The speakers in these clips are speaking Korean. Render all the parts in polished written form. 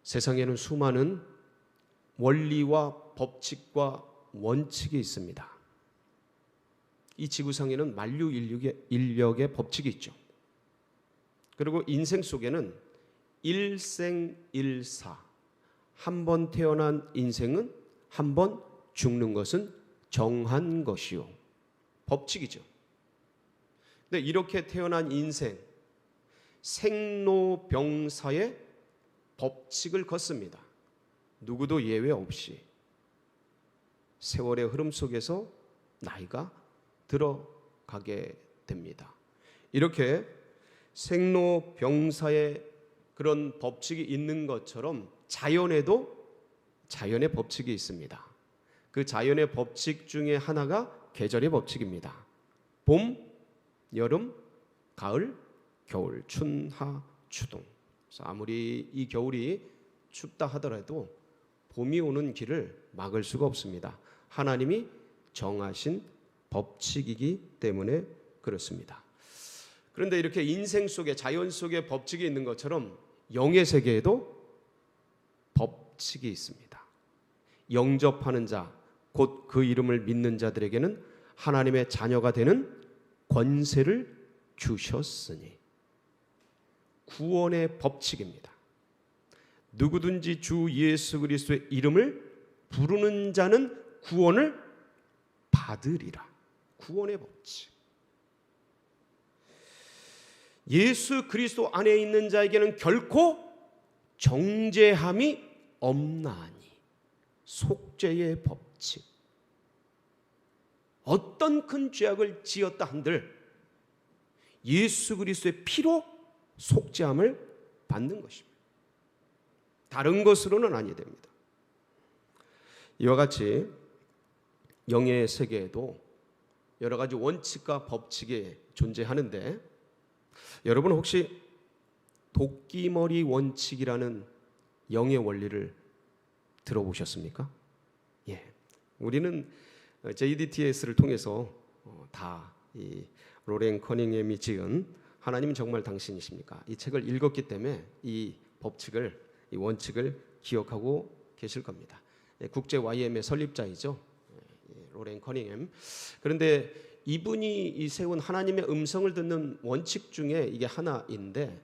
세상에는 수많은 원리와 법칙과 원칙이 있습니다. 이 지구상에는 만류 인력의 법칙이 있죠. 그리고 인생 속에는 일생일사, 한 번 태어난 인생은 한 번 죽는 것은 정한 것이요, 법칙이죠. 근데 이렇게 태어난 인생, 생로병사의 법칙을 걷습니다. 누구도 예외 없이 세월의 흐름 속에서 나이가 들어가게 됩니다. 이렇게 생로병사의 그런 법칙이 있는 것처럼 자연에도 자연의 법칙이 있습니다. 그 자연의 법칙 중에 하나가 계절의 법칙입니다. 봄, 여름, 가을, 겨울, 춘하, 추동. 그래서 아무리 이 겨울이 춥다 하더라도 봄이 오는 길을 막을 수가 없습니다. 하나님이 정하신 법칙이기 때문에 그렇습니다. 그런데 이렇게 인생 속에, 자연 속에 법칙이 있는 것처럼 영의 세계에도 법칙이 있습니다. 영접하는 자, 곧 그 이름을 믿는 자들에게는 하나님의 자녀가 되는 권세를 주셨으니, 구원의 법칙입니다. 누구든지 주 예수 그리스도의 이름을 부르는 자는 구원을 받으리라. 구원의 법칙. 예수 그리스도 안에 있는 자에게는 결코 정죄함이 없나니. 속죄의 법칙. 어떤 큰 죄악을 지었다 한들 예수 그리스도의 피로 속죄함을 받는 것입니다. 다른 것으로는 아니 됩니다. 이와 같이 영의 세계에도 여러 가지 원칙과 법칙이 존재하는데, 여러분 혹시 도끼머리 원칙이라는 영의 원리를 들어보셨습니까? 예, 우리는 JDTS를 통해서 다 이 로렌 커닝햄이 지은 하나님 정말 당신이십니까? 이 책을 읽었기 때문에 이 법칙을, 이 원칙을 기억하고 계실 겁니다. 국제 YM의 설립자이죠, 로렌 커닝햄. 그런데 이분이 이 세운 하나님의 음성을 듣는 원칙 중에 이게 하나인데,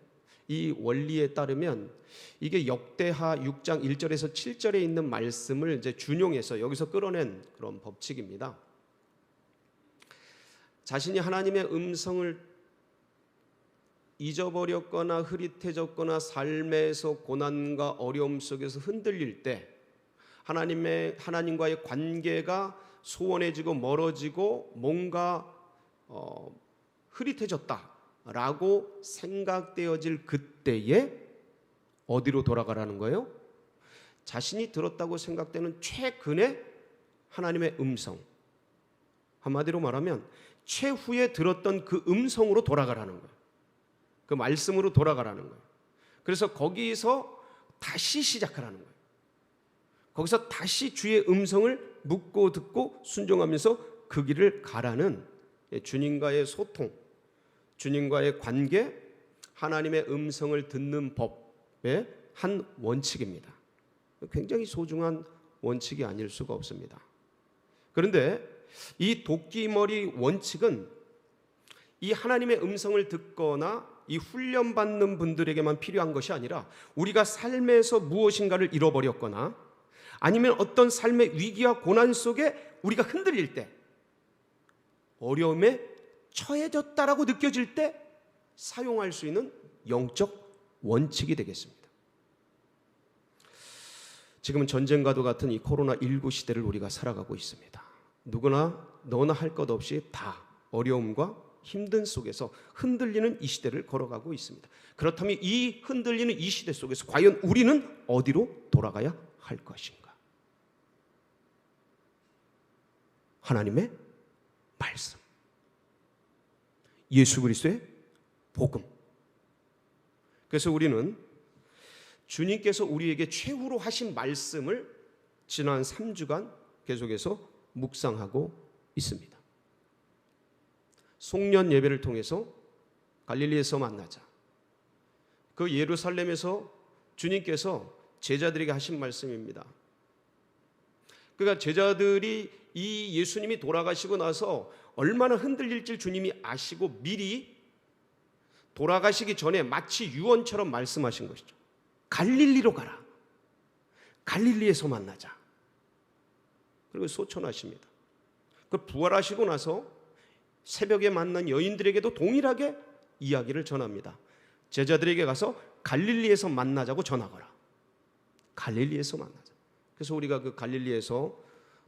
이 원리에 따르면 이게 역대하 6장 1절에서 7절에 있는 말씀을 이제 준용해서 여기서 끌어낸 그런 법칙입니다. 자신이 하나님의 음성을 잊어버렸거나 흐릿해졌거나 삶에서 고난과 어려움 속에서 흔들릴 때, 하나님과의 관계가 소원해지고 멀어지고 뭔가 흐릿해졌다라고 생각되어질 그때에 어디로 돌아가라는 거예요? 자신이 들었다고 생각되는 최근의 하나님의 음성, 한마디로 말하면 최후에 들었던 그 음성으로 돌아가라는 거예요. 그 말씀으로 돌아가라는 거예요. 그래서 거기서 다시 시작하라는 거예요. 거기서 다시 주의 음성을 묻고 듣고 순종하면서 그 길을 가라는 주님과의 소통, 주님과의 관계, 하나님의 음성을 듣는 법의 한 원칙입니다. 굉장히 소중한 원칙이 아닐 수가 없습니다. 그런데 이 도끼머리 원칙은 이 하나님의 음성을 듣거나 이 훈련받는 분들에게만 필요한 것이 아니라, 우리가 삶에서 무엇인가를 잃어버렸거나 아니면 어떤 삶의 위기와 고난 속에 우리가 흔들릴 때, 어려움에 처해졌다라고 느껴질 때 사용할 수 있는 영적 원칙이 되겠습니다. 지금은 전쟁과도 같은 이 코로나19 시대를 우리가 살아가고 있습니다. 누구나 너나 할 것 없이 다 어려움과 힘든 속에서 흔들리는 이 시대를 걸어가고 있습니다. 그렇다면 이 흔들리는 이 시대 속에서 과연 우리는 어디로 돌아가야 할 것인가? 하나님의 말씀, 예수 그리스도의 복음. 그래서 우리는 주님께서 우리에게 최후로 하신 말씀을 지난 3주간 계속해서 묵상하고 있습니다. 송년 예배를 통해서 갈릴리에서 만나자, 그 예루살렘에서 주님께서 제자들에게 하신 말씀입니다. 그러니까 제자들이 이 예수님이 돌아가시고 나서 얼마나 흔들릴지 주님이 아시고 미리 돌아가시기 전에 마치 유언처럼 말씀하신 것이죠. 갈릴리로 가라. 갈릴리에서 만나자. 그리고 소천하십니다. 그 부활하시고 나서 새벽에 만난 여인들에게도 동일하게 이야기를 전합니다. 제자들에게 가서 갈릴리에서 만나자고 전하거라. 갈릴리에서 만나자. 그래서 우리가 그 갈릴리에서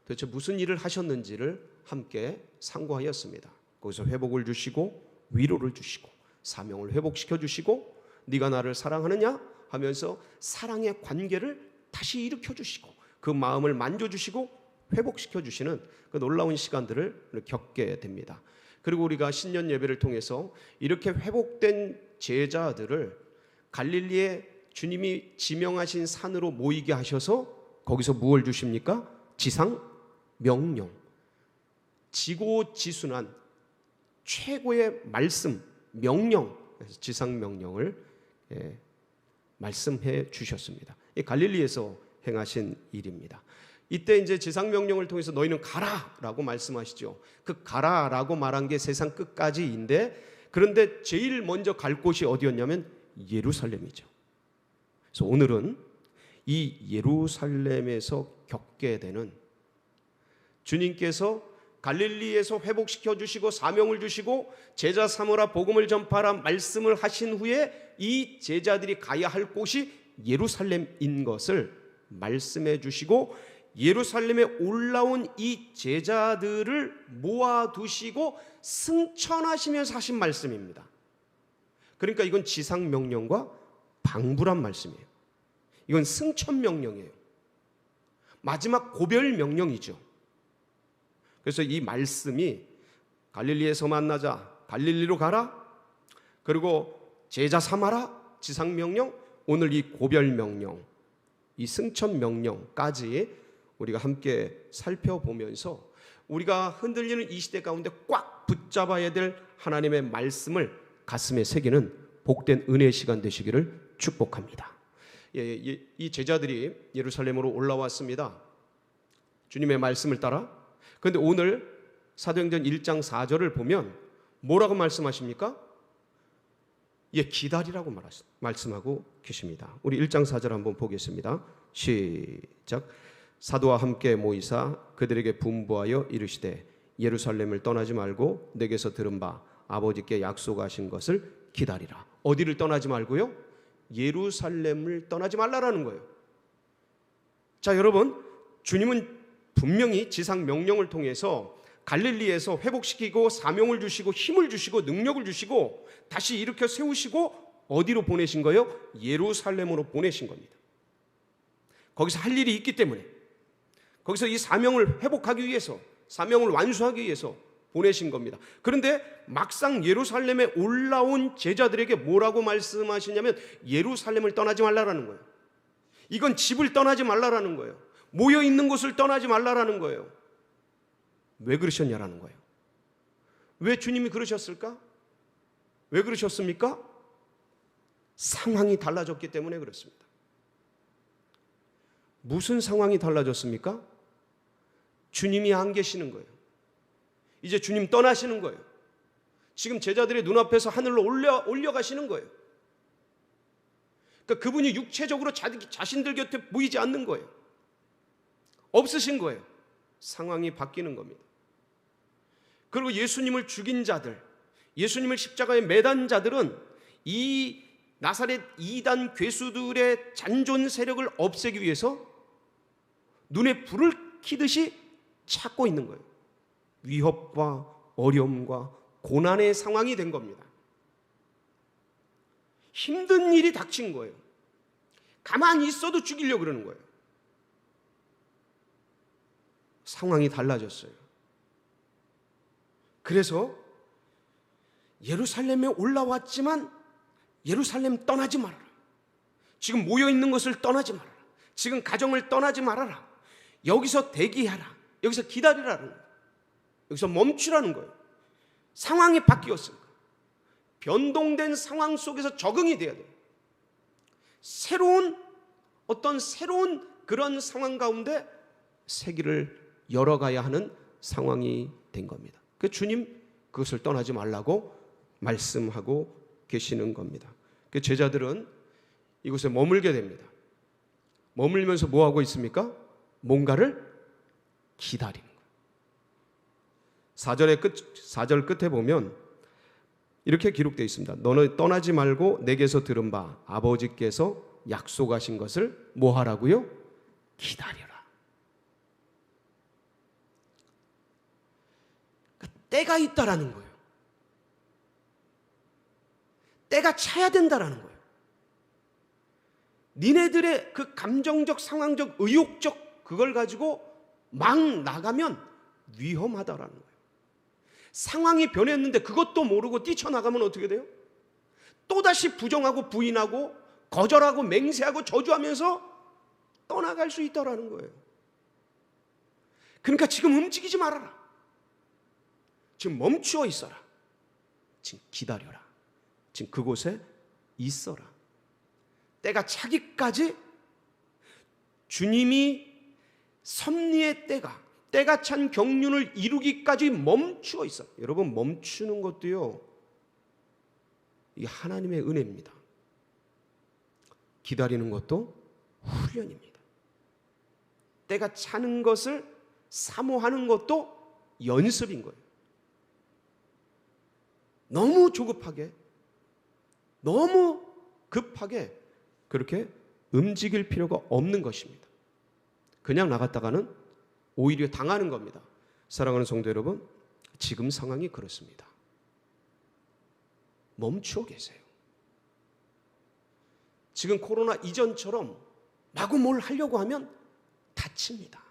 도대체 무슨 일을 하셨는지를 함께 상고하였습니다. 거기서 회복을 주시고 위로를 주시고 사명을 회복시켜 주시고 네가 나를 사랑하느냐 하면서 사랑의 관계를 다시 일으켜 주시고 그 마음을 만져주시고 회복시켜 주시는 그 놀라운 시간들을 겪게 됩니다. 그리고 우리가 신년 예배를 통해서 이렇게 회복된 제자들을 갈릴리에 주님이 지명하신 산으로 모이게 하셔서 거기서 무엇을 주십니까? 지상 명령, 지고지순한 최고의 말씀, 명령, 지상 명령을 말씀해 주셨습니다. 이 갈릴리에서 행하신 일입니다. 이때 이제 지상 명령을 통해서 너희는 가라라고 말씀하시죠. 그 가라라고 말한 게 세상 끝까지인데, 그런데 제일 먼저 갈 곳이 어디였냐면 예루살렘이죠. 그래서 오늘은 이 예루살렘에서 겪게 되는 주님께서 갈릴리에서 회복시켜 주시고 사명을 주시고 제자 삼으라 복음을 전파라 말씀을 하신 후에 이 제자들이 가야 할 곳이 예루살렘인 것을 말씀해 주시고 예루살렘에 올라온 이 제자들을 모아두시고 승천하시면서 하신 말씀입니다. 그러니까 이건 지상 명령과 방불한 말씀이에요. 이건 승천 명령이에요. 마지막 고별 명령이죠. 그래서 이 말씀이 갈릴리에서 만나자, 갈릴리로 가라, 그리고 제자 삼아라, 지상 명령, 오늘 이 고별 명령, 이 승천 명령까지 우리가 함께 살펴보면서 우리가 흔들리는 이 시대 가운데 꽉 붙잡아야 될 하나님의 말씀을 가슴에 새기는 복된 은혜의 시간 되시기를 축복합니다. 이 제자들이 예루살렘으로 올라왔습니다. 주님의 말씀을 따라. 그런데 오늘 사도행전 1장 4절을 보면 뭐라고 말씀하십니까? 기다리라고 말씀하고 계십니다. 우리 1장 4절 한번 보겠습니다. 시작. 사도와 함께 모이사 그들에게 분부하여 이르시되 예루살렘을 떠나지 말고 내게서 들은 바 아버지께 약속하신 것을 기다리라. 어디를 떠나지 말고요? 예루살렘을 떠나지 말라라는 거예요. 자, 여러분, 주님은 분명히 지상 명령을 통해서 갈릴리에서 회복시키고 사명을 주시고 힘을 주시고 능력을 주시고 다시 일으켜 세우시고 어디로 보내신 거예요? 예루살렘으로 보내신 겁니다. 거기서 할 일이 있기 때문에, 거기서 이 사명을 회복하기 위해서, 사명을 완수하기 위해서 보내신 겁니다. 그런데 막상 예루살렘에 올라온 제자들에게 뭐라고 말씀하시냐면 예루살렘을 떠나지 말라라는 거예요. 이건 집을 떠나지 말라라는 거예요. 모여 있는 곳을 떠나지 말라라는 거예요. 왜 그러셨냐라는 거예요. 왜 주님이 그러셨을까? 왜 그러셨습니까? 상황이 달라졌기 때문에 그렇습니다. 무슨 상황이 달라졌습니까? 주님이 안 계시는 거예요. 이제 주님 떠나시는 거예요. 지금 제자들의 눈앞에서 하늘로 올려가시는 거예요. 그러니까 그분이 육체적으로 자신들 곁에 보이지 않는 거예요. 없으신 거예요. 상황이 바뀌는 겁니다. 그리고 예수님을 죽인 자들, 예수님을 십자가에 매단 자들은 이 나사렛 이단 괴수들의 잔존 세력을 없애기 위해서 눈에 불을 켜듯이 찾고 있는 거예요. 위협과 어려움과 고난의 상황이 된 겁니다. 힘든 일이 닥친 거예요. 가만히 있어도 죽이려고 그러는 거예요. 상황이 달라졌어요. 그래서 예루살렘에 올라왔지만 예루살렘 떠나지 말아라. 지금 모여있는 것을 떠나지 말아라. 지금 가정을 떠나지 말아라. 여기서 대기하라. 여기서 기다리라는 거예요. 여기서 멈추라는 거예요. 상황이 바뀌었습니다. 변동된 상황 속에서 적응이 돼야 돼요. 새로운 어떤 새로운 그런 상황 가운데 세기를 열어가야 하는 상황이 된 겁니다. 그 주님 그것을 떠나지 말라고 말씀하고 계시는 겁니다. 그 제자들은 이곳에 머물게 됩니다. 머물면서 뭐 하고 있습니까? 뭔가를 기다리는 거예요. 4절 끝에 보면 이렇게 기록되어 있습니다. 너는 떠나지 말고 내게서 들은 바 아버지께서 약속하신 것을 뭐 하라고요? 기다려라. 그러니까 때가 있다라는 거예요. 때가 차야 된다라는 거예요. 니네들의 그 감정적, 상황적, 의욕적 그걸 가지고 막 나가면 위험하다라는 거예요. 상황이 변했는데 그것도 모르고 뛰쳐나가면 어떻게 돼요? 또다시 부정하고 부인하고 거절하고 맹세하고 저주하면서 떠나갈 수 있다라는 거예요. 그러니까 지금 움직이지 말아라. 지금 멈추어 있어라. 지금 기다려라. 지금 그곳에 있어라. 때가 차기까지 주님이 섭리의 때가 찬 경륜을 이루기까지 멈추어 있어. 여러분, 멈추는 것도요, 이게 하나님의 은혜입니다. 기다리는 것도 훈련입니다. 때가 차는 것을 사모하는 것도 연습인 거예요. 너무 조급하게, 너무 급하게 그렇게 움직일 필요가 없는 것입니다. 그냥 나갔다가는 오히려 당하는 겁니다. 사랑하는 성도 여러분, 지금 상황이 그렇습니다. 멈추어 계세요. 지금 코로나 이전처럼 마구 뭘 하려고 하면 다칩니다.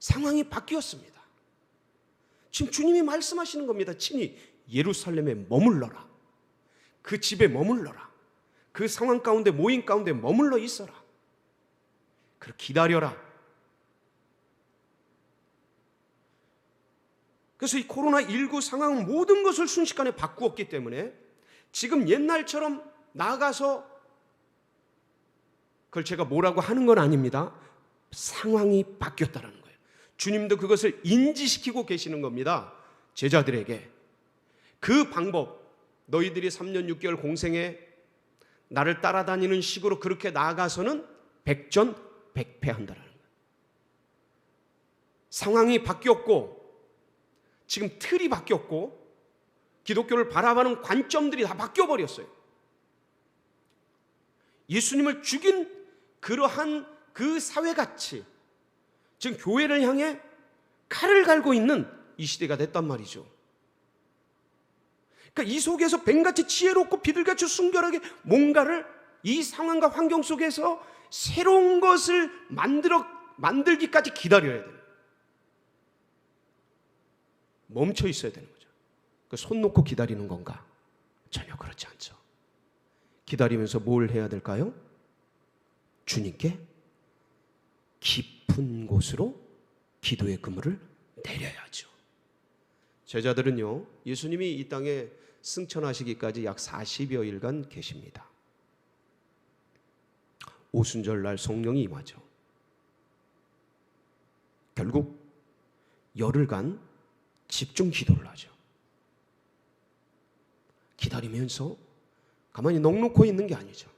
상황이 바뀌었습니다. 지금 주님이 말씀하시는 겁니다. 친히 예루살렘에 머물러라. 그 집에 머물러라. 그 상황 가운데, 모임 가운데 머물러 있어라. 그리고 기다려라. 그래서 이 코로나19 상황은 모든 것을 순식간에 바꾸었기 때문에 지금 옛날처럼 나가서 그걸 제가 뭐라고 하는 건 아닙니다. 상황이 바뀌었다는 거예요. 주님도 그것을 인지시키고 계시는 겁니다. 제자들에게. 그 방법, 너희들이 3년 6개월 공생에 나를 따라다니는 식으로 그렇게 나아가서는 백전백패한다라는 거예요. 상황이 바뀌었고 지금 틀이 바뀌었고 기독교를 바라보는 관점들이 다 바뀌어버렸어요. 예수님을 죽인 그러한 그 사회가치, 지금 교회를 향해 칼을 갈고 있는 이 시대가 됐단 말이죠. 그러니까 이 속에서 뱀같이 지혜롭고 비둘기같이 순결하게 뭔가를 이 상황과 환경 속에서 새로운 것을 만들기까지 기다려야 돼요. 멈춰 있어야 되는 거죠. 손 놓고 기다리는 건가? 전혀 그렇지 않죠. 기다리면서 뭘 해야 될까요? 주님께 깊은 곳으로 기도의 그물을 내려야죠. 제자들은요, 예수님이 이 땅에 승천하시기까지 약 40여일간 계십니다. 오순절날 성령이 임하죠. 결국 열흘간 집중 기도를 하죠. 기다리면서 가만히 넋놓고 있는 게 아니죠.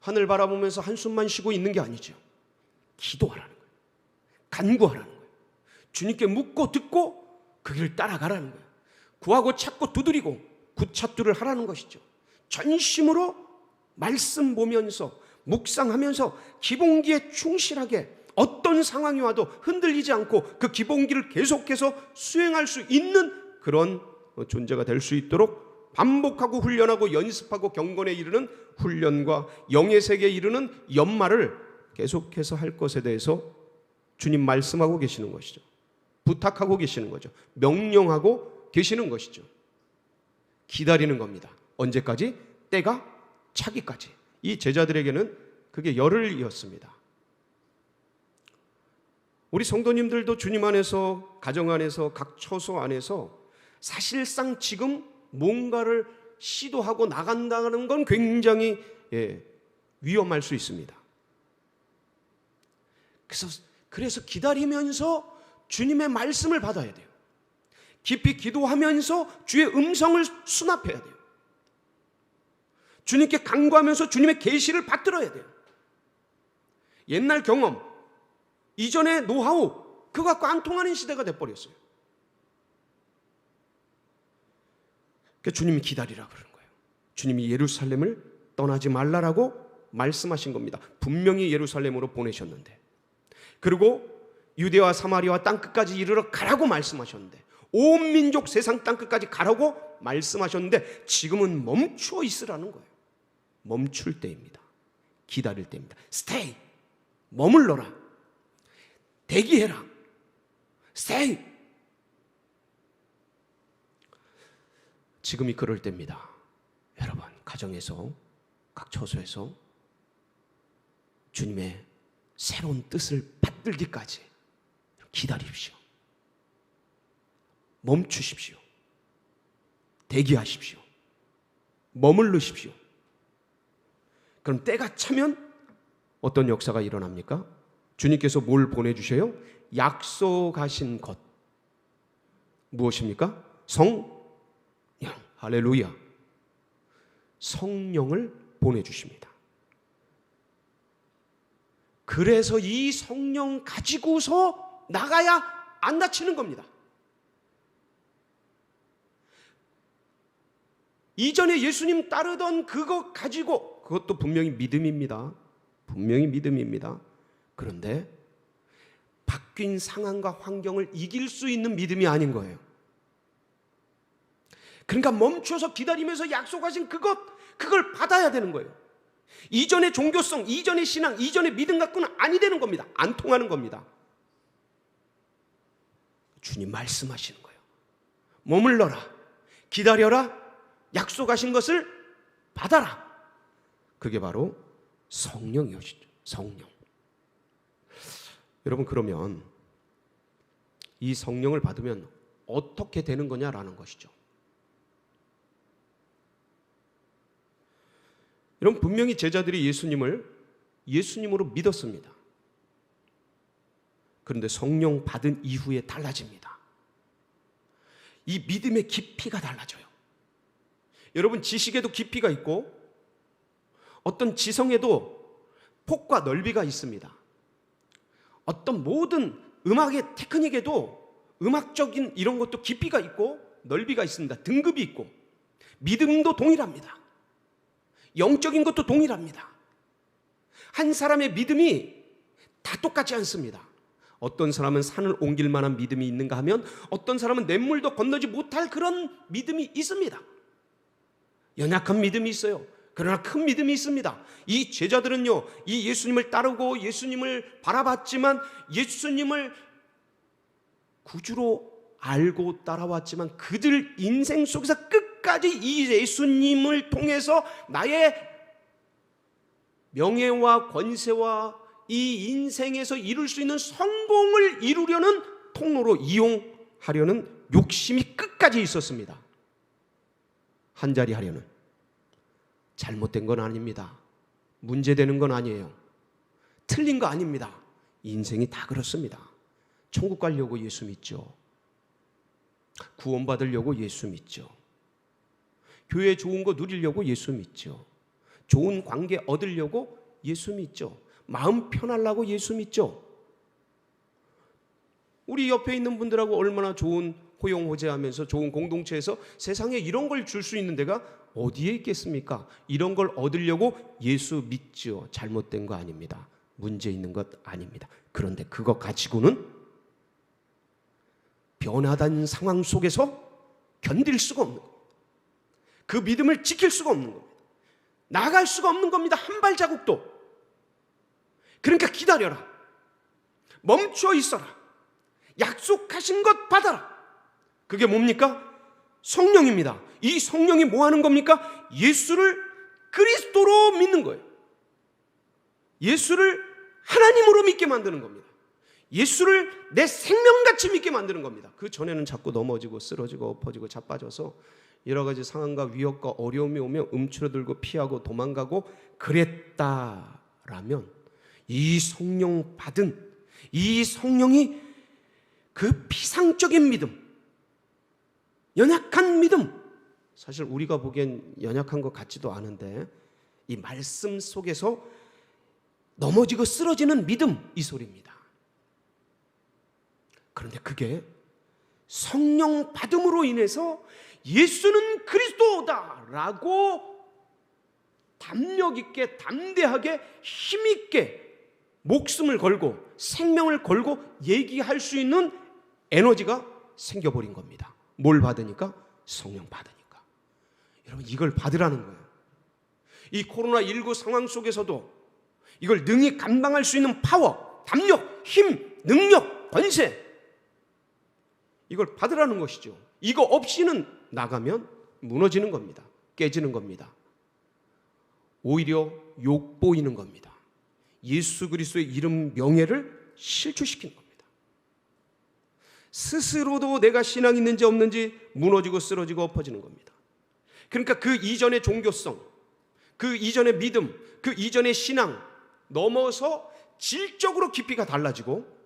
하늘 바라보면서 한숨만 쉬고 있는 게 아니죠. 기도하라는 거예요. 간구하라는 거예요. 주님께 묻고 듣고 그 길을 따라가라는 거예요. 구하고 찾고 두드리고 굿찾두를 하라는 것이죠. 전심으로 말씀 보면서 묵상하면서 기본기에 충실하게 어떤 상황이 와도 흔들리지 않고 그 기본기를 계속해서 수행할 수 있는 그런 존재가 될 수 있도록 반복하고 훈련하고 연습하고 경건에 이르는 훈련과 영의 세계에 이르는 연말을 계속해서 할 것에 대해서 주님 말씀하고 계시는 것이죠. 부탁하고 계시는 거죠. 명령하고 계시는 것이죠. 기다리는 겁니다. 언제까지? 때가 차기까지. 이 제자들에게는 그게 열흘이었습니다. 우리 성도님들도 주님 안에서, 가정 안에서, 각 처소 안에서 사실상 지금 뭔가를 시도하고 나간다는 건 굉장히 위험할 수 있습니다. 그래서 기다리면서 주님의 말씀을 받아야 돼요. 깊이 기도하면서 주의 음성을 수납해야 돼요. 주님께 간구하면서 주님의 계시를 받들어야 돼요. 옛날 경험, 이전의 노하우, 그거 갖고 안 통하는 시대가 돼버렸어요. 그러니까 주님이 기다리라 그러는 거예요. 주님이 예루살렘을 떠나지 말라라고 말씀하신 겁니다. 분명히 예루살렘으로 보내셨는데, 그리고 유대와 사마리아 땅끝까지 이르러 가라고 말씀하셨는데, 온 민족 세상 땅끝까지 가라고 말씀하셨는데 지금은 멈추어 있으라는 거예요. 멈출 때입니다. 기다릴 때입니다. Stay, 머물러라. 대기해라. Stay. 지금이 그럴 때입니다. 여러분, 가정에서, 각 처소에서 주님의 새로운 뜻을 받들기까지 기다리십시오. 멈추십시오. 대기하십시오. 머물르십시오. 그럼 때가 차면 어떤 역사가 일어납니까? 주님께서 뭘 보내주셔요? 약속하신 것. 무엇입니까? 성령. 할렐루야. 성령을 보내주십니다. 그래서 이 성령 가지고서 나가야 안 다치는 겁니다. 이전에 예수님 따르던 그거 가지고, 그것도 분명히 믿음입니다. 분명히 믿음입니다. 그런데 바뀐 상황과 환경을 이길 수 있는 믿음이 아닌 거예요. 그러니까 멈춰서 기다리면서 약속하신 그걸 받아야 되는 거예요. 이전의 종교성, 이전의 신앙, 이전의 믿음 갖고는 아니 되는 겁니다. 안 통하는 겁니다. 주님 말씀하시는 거예요. 머물러라, 기다려라, 약속하신 것을 받아라. 그게 바로 성령이오시죠. 성령. 여러분, 그러면 이 성령을 받으면 어떻게 되는 거냐라는 것이죠. 여러분, 분명히 제자들이 예수님을 예수님으로 믿었습니다. 그런데 성령 받은 이후에 달라집니다. 이 믿음의 깊이가 달라져요. 여러분, 지식에도 깊이가 있고 어떤 지성에도 폭과 넓이가 있습니다. 어떤 모든 음악의 테크닉에도 음악적인 이런 것도 깊이가 있고 넓이가 있습니다. 등급이 있고, 믿음도 동일합니다. 영적인 것도 동일합니다. 한 사람의 믿음이 다 똑같지 않습니다. 어떤 사람은 산을 옮길 만한 믿음이 있는가 하면 어떤 사람은 냇물도 건너지 못할 그런 믿음이 있습니다. 연약한 믿음이 있어요. 그러나 큰 믿음이 있습니다. 이 제자들은요, 이 예수님을 따르고 예수님을 바라봤지만, 예수님을 구주로 알고 따라왔지만, 그들 인생 속에서 끝까지 이 예수님을 통해서 나의 명예와 권세와 이 인생에서 이룰 수 있는 성공을 이루려는 통로로 이용하려는 욕심이 끝까지 있었습니다. 한자리 하려는. 잘못된 건 아닙니다. 문제되는 건 아니에요. 틀린 거 아닙니다. 인생이 다 그렇습니다. 천국 가려고 예수 믿죠. 구원받으려고 예수 믿죠. 교회 좋은 거 누리려고 예수 믿죠. 좋은 관계 얻으려고 예수 믿죠. 마음 편하려고 예수 믿죠. 우리 옆에 있는 분들하고 얼마나 좋은 호용호재하면서 좋은 공동체에서 세상에 이런 걸 줄 수 있는 데가 어디에 있겠습니까? 이런 걸 얻으려고 예수 믿죠. 잘못된 거 아닙니다. 문제 있는 것 아닙니다. 그런데 그거 가지고는 변화된 상황 속에서 견딜 수가 없는 겁니다. 그 믿음을 지킬 수가 없는 겁니다. 나아갈 수가 없는 겁니다. 한 발자국도. 그러니까 기다려라. 멈춰 있어라. 약속하신 것 받아라. 그게 뭡니까? 성령입니다. 이 성령이 뭐 하는 겁니까? 예수를 그리스도로 믿는 거예요. 예수를 하나님으로 믿게 만드는 겁니다. 예수를 내 생명같이 믿게 만드는 겁니다. 그 전에는 자꾸 넘어지고 쓰러지고 엎어지고 자빠져서 여러 가지 상황과 위협과 어려움이 오면 움츠러들고 피하고 도망가고 그랬다라면 이 성령 받은 이 성령이 그 피상적인 믿음, 연약한 믿음, 사실 우리가 보기엔 연약한 것 같지도 않은데 이 말씀 속에서 넘어지고 쓰러지는 믿음, 이 소리입니다. 그런데 그게 성령 받음으로 인해서 예수는 그리스도다라고 담력 있게 담대하게 힘 있게 목숨을 걸고 생명을 걸고 얘기할 수 있는 에너지가 생겨버린 겁니다. 뭘 받으니까? 성령 받으니까. 여러분, 이걸 받으라는 거예요. 이 코로나19 상황 속에서도 이걸 능히 감당할 수 있는 파워, 담력, 힘, 능력, 권세, 이걸 받으라는 것이죠. 이거 없이는 나가면 무너지는 겁니다. 깨지는 겁니다. 오히려 욕보이는 겁니다. 예수 그리스도의 이름 명예를 실추시키는 겁니다. 스스로도 내가 신앙이 있는지 없는지 무너지고 쓰러지고 엎어지는 겁니다. 그러니까 그 이전의 종교성, 그 이전의 믿음, 그 이전의 신앙 넘어서 질적으로 깊이가 달라지고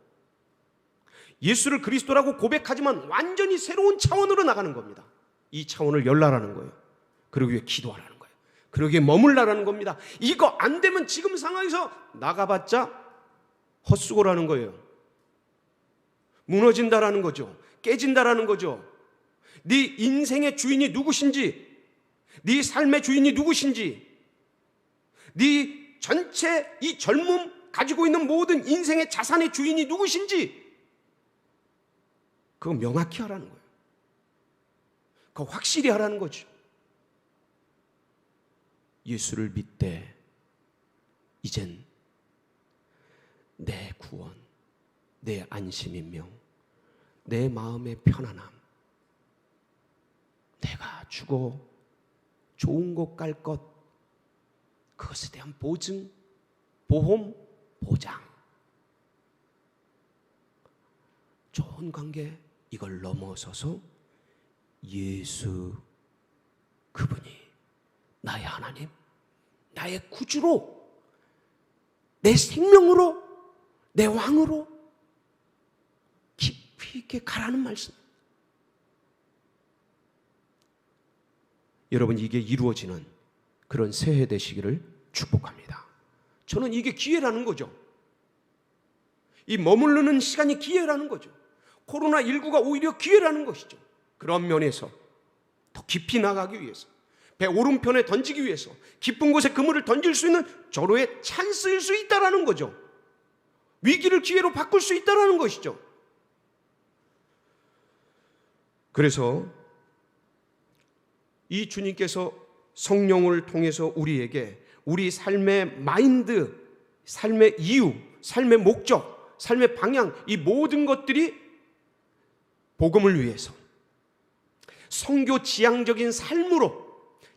예수를 그리스도라고 고백하지만 완전히 새로운 차원으로 나가는 겁니다. 이 차원을 열라라는 거예요. 그러기 위해 기도하라는 거예요. 그러기에 머물라라는 겁니다. 이거 안 되면 지금 상황에서 나가봤자 헛수고라는 거예요. 무너진다라는 거죠. 깨진다라는 거죠. 네 인생의 주인이 누구신지, 네 삶의 주인이 누구신지, 네 전체 이 젊음 가지고 있는 모든 인생의 자산의 주인이 누구신지 그거 명확히 하라는 거예요. 그거 확실히 하라는 거죠. 예수를 믿되 이젠 내 구원, 내 안심이며 내 마음의 편안함, 내가 죽어 좋은 곳 갈 것, 그것에 대한 보증, 보험, 보장, 좋은 관계, 이걸 넘어서서 예수 그분이 나의 하나님, 나의 구주로, 내 생명으로, 내 왕으로 깊이 있게 가라는 말씀. 여러분, 이게 이루어지는 그런 새해 되시기를 축복합니다. 저는 이게 기회라는 거죠. 이 머무르는 시간이 기회라는 거죠. 코로나19가 오히려 기회라는 것이죠. 그런 면에서 더 깊이 나가기 위해서, 배 오른편에 던지기 위해서, 깊은 곳에 그물을 던질 수 있는 절호의 찬스일 수 있다는 거죠. 위기를 기회로 바꿀 수 있다는 것이죠. 그래서 이 주님께서 성령을 통해서 우리에게 우리 삶의 마인드, 삶의 이유, 삶의 목적, 삶의 방향, 이 모든 것들이 복음을 위해서 선교 지향적인 삶으로,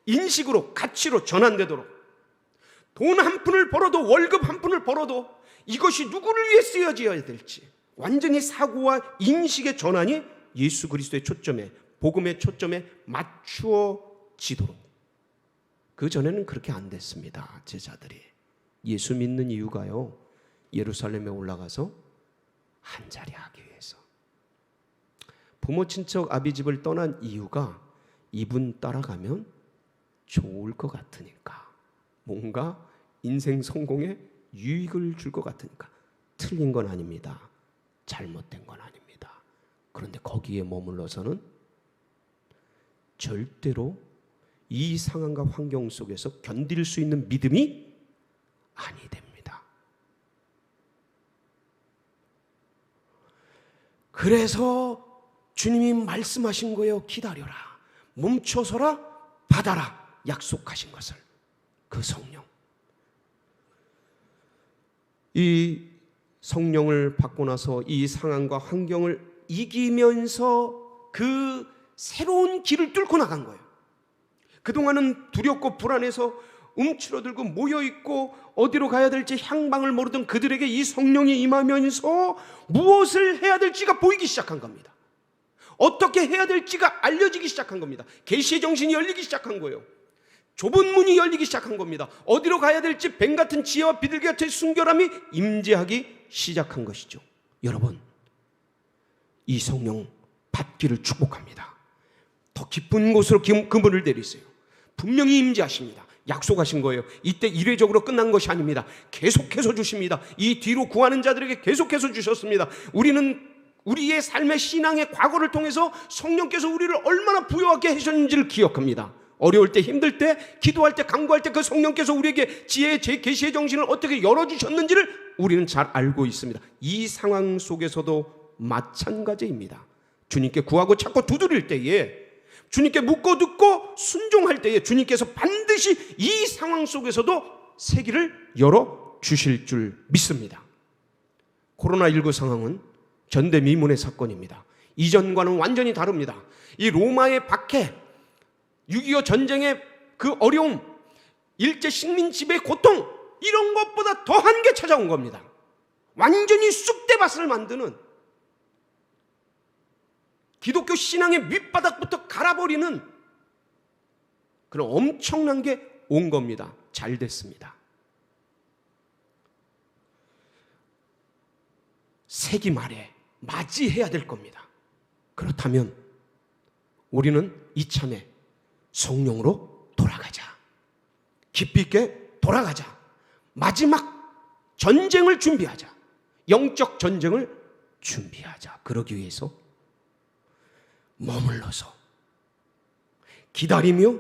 인식으로, 가치로 전환되도록, 돈 한 푼을 벌어도, 월급 한 푼을 벌어도 이것이 누구를 위해 쓰여져야 될지 완전히 사고와 인식의 전환이 예수 그리스도의 초점에, 복음의 초점에 맞추어지도록. 그 전에는 그렇게 안 됐습니다. 제자들이 예수 믿는 이유가요, 예루살렘에 올라가서 한자리 하기 위해서, 부모 친척 아비집을 떠난 이유가 이분 따라가면 좋을 것 같으니까, 뭔가 인생 성공에 유익을 줄 것 같으니까. 틀린 건 아닙니다. 잘못된 건 아닙니다. 그런데 거기에 머물러서는 절대로 이 상황과 환경 속에서 견딜 수 있는 믿음이 아니 됩니다. 그래서 주님이 말씀하신 거예요. 기다려라, 멈춰서라, 받아라, 약속하신 것을. 그 성령, 이 성령을 받고 나서 이 상황과 환경을 이기면서 그 새로운 길을 뚫고 나간 거예요. 그동안은 두렵고 불안해서 움츠러들고 모여있고 어디로 가야 될지 향방을 모르던 그들에게 이 성령이 임하면서 무엇을 해야 될지가 보이기 시작한 겁니다. 어떻게 해야 될지가 알려지기 시작한 겁니다. 계시의 정신이 열리기 시작한 거예요. 좁은 문이 열리기 시작한 겁니다. 어디로 가야 될지 뱀 같은 지혜와 비둘기 같은 순결함이 임재하기 시작한 것이죠. 여러분, 이 성령 받기를 축복합니다. 더 깊은 곳으로 그물을 내리세요. 분명히 임재하십니다. 약속하신 거예요. 이때 이례적으로 끝난 것이 아닙니다. 계속해서 주십니다. 이 뒤로 구하는 자들에게 계속해서 주셨습니다. 우리는 우리의 삶의 신앙의 과거를 통해서 성령께서 우리를 얼마나 부여하게 하셨는지를 기억합니다. 어려울 때, 힘들 때, 기도할 때, 간구할 때 그 성령께서 우리에게 지혜의 계시의 정신을 어떻게 열어주셨는지를 우리는 잘 알고 있습니다. 이 상황 속에서도 마찬가지입니다. 주님께 구하고 찾고 두드릴 때에, 주님께 묻고 듣고 순종할 때에 주님께서 반드시 이 상황 속에서도 새 길을 열어주실 줄 믿습니다. 코로나19 상황은 전대미문의 사건입니다. 이전과는 완전히 다릅니다. 이 로마의 박해, 6.25 전쟁의 그 어려움, 일제 식민 지배의 고통, 이런 것보다 더한 게 찾아온 겁니다. 완전히 쑥대밭을 만드는, 기독교 신앙의 밑바닥부터 갈아버리는 그런 엄청난 게 온 겁니다. 잘 됐습니다. 세기 말에 맞이해야 될 겁니다. 그렇다면 우리는 이참에 성령으로 돌아가자. 깊이 있게 돌아가자. 마지막 전쟁을 준비하자. 영적 전쟁을 준비하자. 그러기 위해서 머물러서 기다리며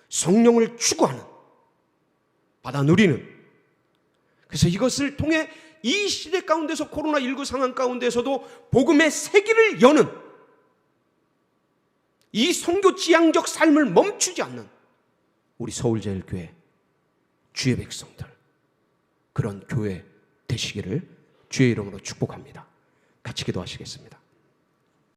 성령을 추구하는, 받아 누리는, 그래서 이것을 통해 이 시대 가운데서, 코로나19 상황 가운데서도 복음의 세기를 여는, 이 선교 지향적 삶을 멈추지 않는 우리 서울제일교회 주의 백성들, 그런 교회 되시기를 주의 이름으로 축복합니다. 같이 기도하시겠습니다.